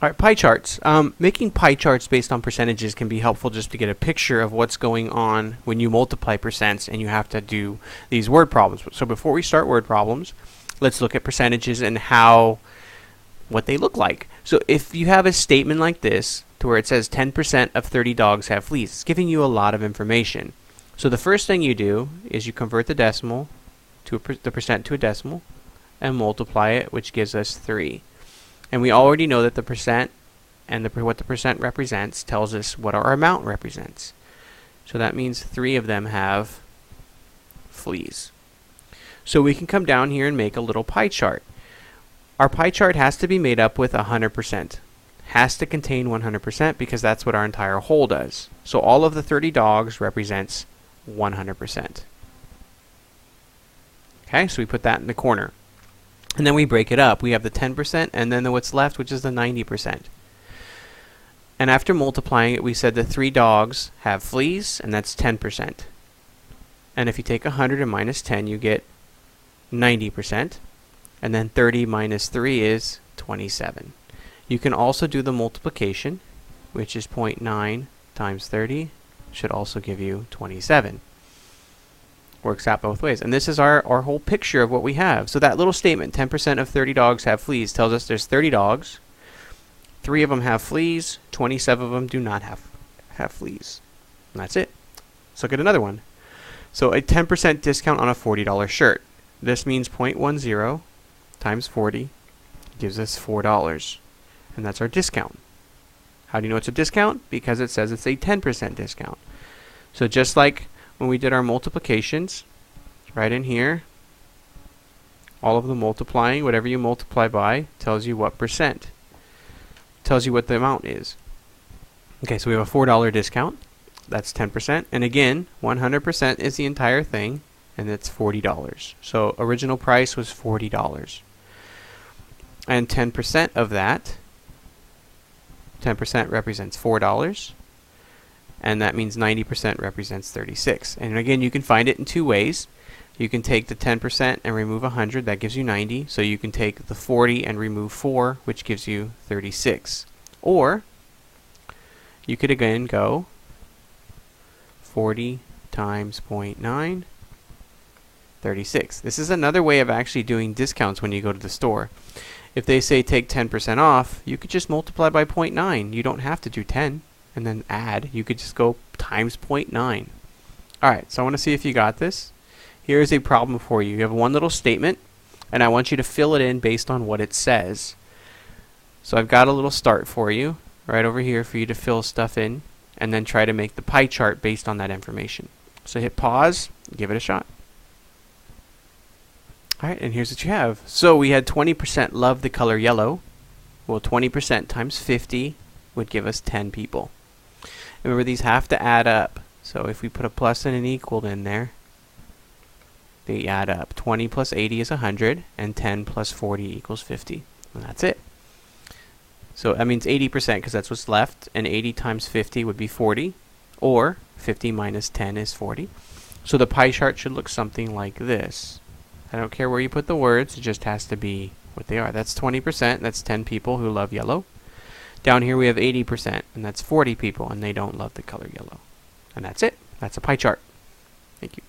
All right, pie charts. Making pie charts based on percentages can be helpful just to get a picture of what's going on when you multiply percents and you have to do these word problems. So before we start word problems, let's look at percentages and what they look like. So if you have a statement like this, to where it says 10% of 30 dogs have fleas, it's giving you a lot of information. So the first thing you do is you convert the decimal to the percent to a decimal and multiply it, which gives us 3. And we already know that the percent and what the percent represents tells us what our amount represents. So that means 3 of them have fleas. So we can come down here and make a little pie chart. Our pie chart has to be made up with 100%. Has to contain 100% because that's what our entire whole does. So all of the 30 dogs represents 100%. Okay, so we put that in the corner. And then we break it up. We have the 10% and then what's left, which is the 90%. And after multiplying it, we said that 3 dogs have fleas, and that's 10%. And if you take 100 and minus 10, you get 90%. And then 30 minus 3 is 27. You can also do the multiplication, which is 0.9 times 30, should also give you 27. Works out both ways. And this is our whole picture of what we have. So that little statement, 10% of 30 dogs have fleas, tells us there's 30 dogs. 3 of them have fleas. 27 of them do not have fleas. And that's it. Let's look at another one. So a 10% discount on a $40 shirt. This means 0.10 times 40 gives us $4. And that's our discount. How do you know it's a discount? Because it says it's a 10% discount. So just like when we did our multiplications, right in here, all of the multiplying, whatever you multiply by, tells you what percent. Tells you what the amount is. Okay, so we have a $4 discount. That's 10%. And again, 100% is the entire thing, and it's $40. So original price was $40. And 10% of that, 10% represents $4. And that means 90% represents 36. And again, you can find it in 2 ways. You can take the 10% and remove 100, that gives you 90. So you can take the 40 and remove 4, which gives you 36. Or you could again go 40 times 0.9, 36. This is another way of actually doing discounts when you go to the store. If they say take 10% off, you could just multiply by 0.9. You don't have to do 10 and then add. You could just go times 0.9. Alright, so I want to see if you got this. Here is a problem for you. You have one little statement, and I want you to fill it in based on what it says. So I've got a little start for you, right over here for you to fill stuff in, and then try to make the pie chart based on that information. So hit pause, give it a shot. Alright, and here's what you have. So we had 20% love the color yellow. Well, 20% times 50 would give us 10 people. Remember, these have to add up. So if we put a plus and an equal in there, they add up. 20 plus 80 is 100, and 10 plus 40 equals 50. And that's it. So that means 80% because that's what's left, and 80 times 50 would be 40, or 50 minus 10 is 40. So the pie chart should look something like this. I don't care where you put the words, it just has to be what they are. That's 20%, that's 10 people who love yellow. Down here we have 80%, and that's 40 people, and they don't love the color yellow. And that's it. That's a pie chart. Thank you.